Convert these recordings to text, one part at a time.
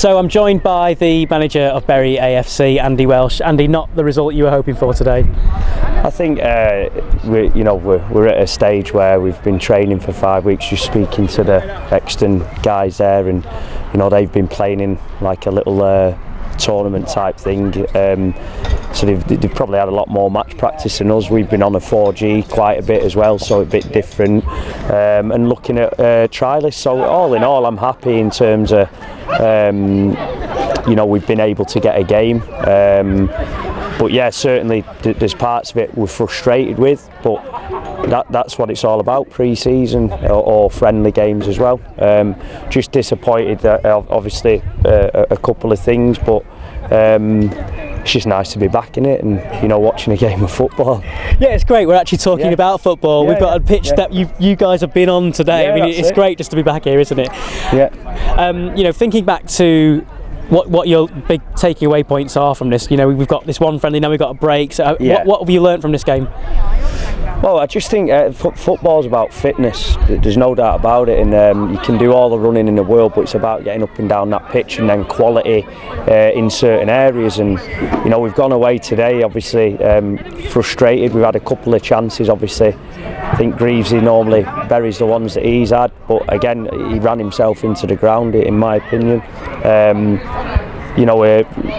So I'm joined by the manager of Bury AFC, Andy Welsh. Andy, not the result you were hoping for today. I think we're at a stage where we've been training for 5 weeks. Just speaking to the Euxton guys there, and they've been playing in like a little tournament type thing. So they've probably had a lot more match practice than us. We've been on a 4G quite a bit as well, so a bit different. And looking at trialists. So all in all, I'm happy in terms of we've been able to get a game. But yeah, certainly there's parts of it we're frustrated with, but that's what it's all about, pre-season or friendly games as well. Just disappointed that obviously a couple of things, but it's just nice to be back in it and watching a game of football. Yeah, it's great. We're actually talking about football. We've got a pitch that you guys have been on today. I mean, it's great just to be back here, isn't it? Yeah. Thinking back to what your big taking away points are from this. We've got this one friendly, now we've got a break. So what have you learned from this game? Well, I just think football's about fitness. There's no doubt about it, and you can do all the running in the world, but it's about getting up and down that pitch and then quality in certain areas. And we've gone away today, obviously frustrated. We've had a couple of chances, obviously. I think Greavesy normally buries the ones that he's had, but again, he ran himself into the ground, in my opinion.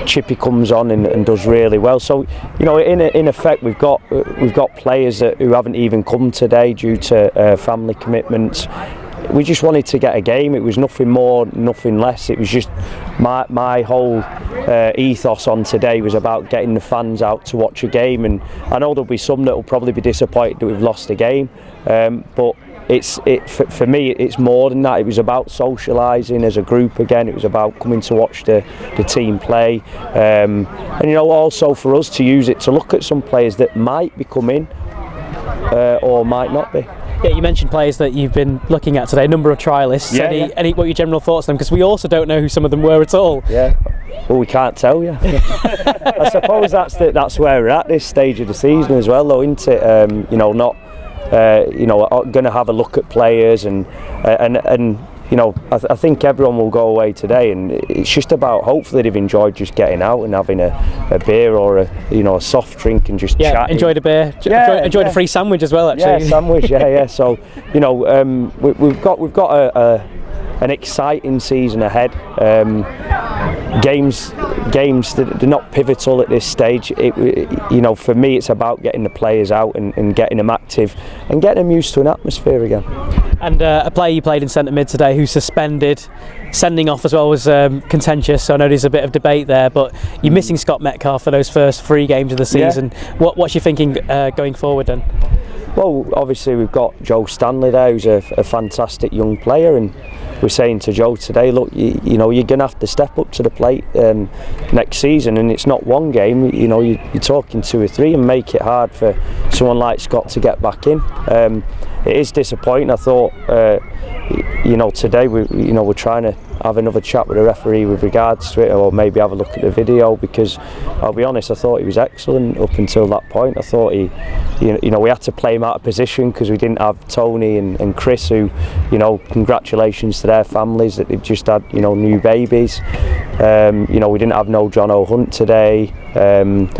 Chippy comes on and does really well. So, in effect, we've got players who haven't even come today due to family commitments. We just wanted to get a game. It was nothing more, nothing less. It was just my whole ethos on today was about getting the fans out to watch a game. And I know there'll be some that will probably be disappointed that we've lost a game, but for me, it's more than that. It was about socialising as a group again. It was about coming to watch the team play, and also for us to use it to look at some players that might be coming or might not be. Yeah, you mentioned players that you've been looking at today, a number of trialists. What are your general thoughts on them? Because we also don't know who some of them were at all. Yeah, well, we can't tell you. I suppose that's where we're at this stage of the season as well, though, isn't it? Going to have a look at players and I think everyone will go away today, and it's just about hopefully they've enjoyed just getting out and having a beer or a soft drink and just chatting. Enjoyed a beer. Enjoyed a free sandwich as well, actually. Yeah, sandwich. Yeah. So we've got an exciting season ahead. Games they're not pivotal at this stage. For me, it's about getting the players out and getting them active and getting them used to an atmosphere again. And a player you played in centre mid today who's suspended, sending off as well was contentious. So I know there's a bit of debate there, but you're missing Scott Metcalfe for those first 3 games of the season. What's your thinking going forward then? Well, obviously we've got Joe Stanley there, who's a fantastic young player, and we're saying to Joe today, look, you're going to have to step up to the plate next season, and it's not one game. You're talking 2 or 3, and make it hard for someone like Scott to get back in. It is disappointing. I thought, today we're trying to have another chat with the referee with regards to it, or maybe have a look at the video, because I'll be honest, I thought he was excellent up until that point. I thought we had to play him out of position because we didn't have Tony and Chris, who, congratulations to their families that they've just had, new babies. We didn't have no John O'Hunt today, and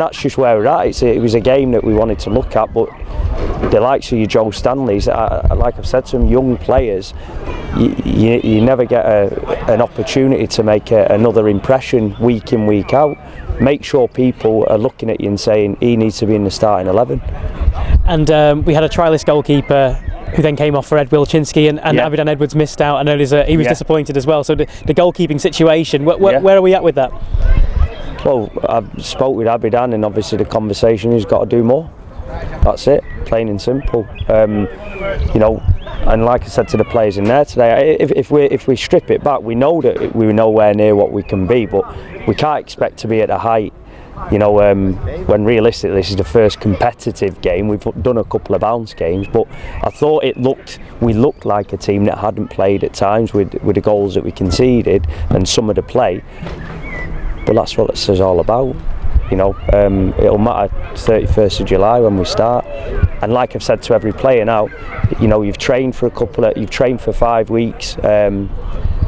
that's just where we're at. It was a game that we wanted to look at, but the likes of your Joe Stanleys, like I've said to them, young players, you never get an opportunity to make another impression week in, week out. Make sure people are looking at you and saying he needs to be in the starting 11. And we had a trialist goalkeeper who then came off for Ed Wilczynski, and Abidan Edwards missed out. I know he was disappointed as well. So the goalkeeping situation, where are we at with that? Well, I've spoke with Abidan, and obviously the conversation is got to do more. That's it, plain and simple. And like I said to the players in there today, if we strip it back, we know that we're nowhere near what we can be, but we can't expect to be at a height. When realistically this is the first competitive game. We've done a couple of bounce games, but I thought we looked like a team that hadn't played at times with the goals that we conceded and some of the play. But that's what this is all about. It'll matter 31st of July when we start, and like I've said to every player now, you've trained for 5 weeks.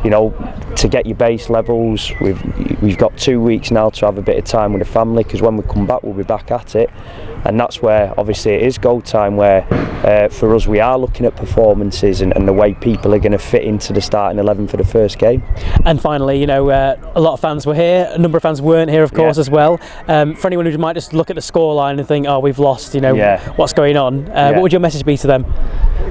you know, to get your base levels. We've got 2 weeks now to have a bit of time with the family, because when we come back we'll be back at it, and that's where obviously it is go time, where for us we are looking at performances and the way people are going to fit into the starting 11 for the first game. And finally, you know, a lot of fans were here, a number of fans weren't here, of course, as well. For anyone who might just look at the scoreline and think, oh, we've lost, you know, what's going on, what would your message be to them?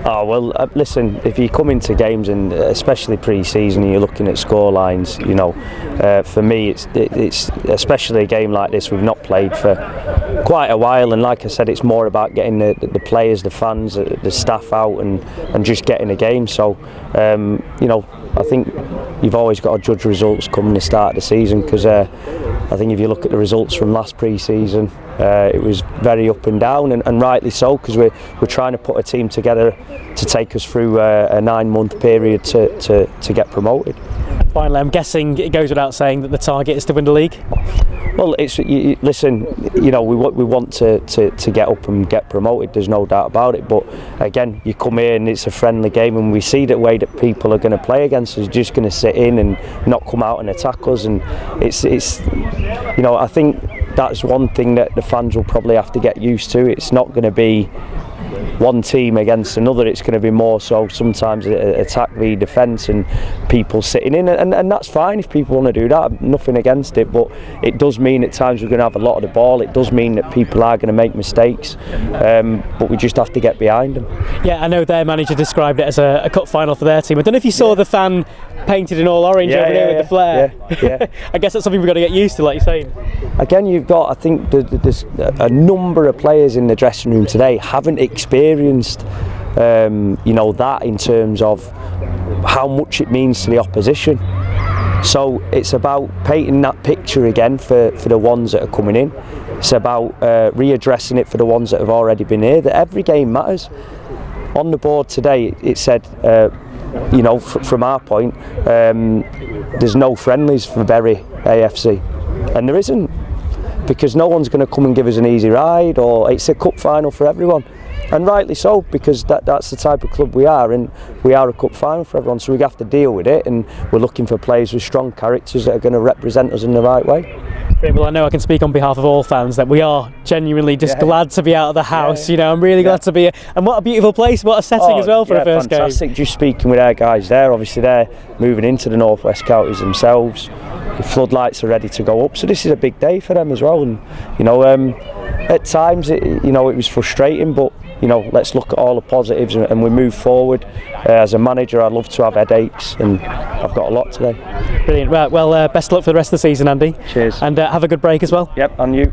Oh well, listen, if you come into games, and especially pre-season, and you're looking at scorelines, you know, for me it's especially a game like this we've not played for quite a while, and like I said, it's more about getting the players, the fans, the staff out and just getting a game. So you know, I think you've always got to judge results coming the start of the season, because I think if you look at the results from last pre-season, it was very up and down, and rightly so, because we're trying to put a team together to take us through a 9-month period to get promoted. And finally, I'm guessing it goes without saying that the target is to win the league? Well, listen, you know, we want to get up and get promoted, there's no doubt about it, but again, you come here and it's a friendly game, and we see the way that people are going to play against us, just going to sit in and not come out and attack us, and it's you know, I think that's one thing that the fans will probably have to get used to. It's not going to be one team against another, it's going to be more so sometimes attack v defence, and people sitting in, and that's fine if people want to do that, nothing against it, but it does mean at times we're going to have a lot of the ball, it does mean that people are going to make mistakes, but we just have to get behind them. Yeah, I know their manager described it as a cup final for their team. I don't know if you saw the fan painted in all orange over there with the flare. Yeah. I guess that's something we've got to get used to, like you're saying. Again, you've got, I think there's a number of players in the dressing room today haven't experienced you know, that in terms of how much it means to the opposition. So it's about painting that picture again for the ones that are coming in. It's about readdressing it for the ones that have already been here, that every game matters. On the board today it said, you know, from our point, there's no friendlies for Bury AFC, and there isn't, because no one's going to come and give us an easy ride, or it's a cup final for everyone, and rightly so, because that's the type of club we are, and we are a cup final for everyone, so we have to deal with it, and we're looking for players with strong characters that are going to represent us in the right way. Well, I know I can speak on behalf of all fans that we are genuinely just glad to be out of the house. You know, I'm really glad to be here. And what a beautiful place, what a setting as well for a first game. Fantastic. Just speaking with our guys there, obviously they're moving into the North West Counties themselves. The floodlights are ready to go up, so this is a big day for them as well. And you know, at times it was frustrating, but you know, let's look at all the positives and we move forward. As a manager, I love to have headaches, and I've got a lot today. Brilliant. Right, well, best of luck for the rest of the season, Andy. Cheers. And have a good break as well. Yep, and you.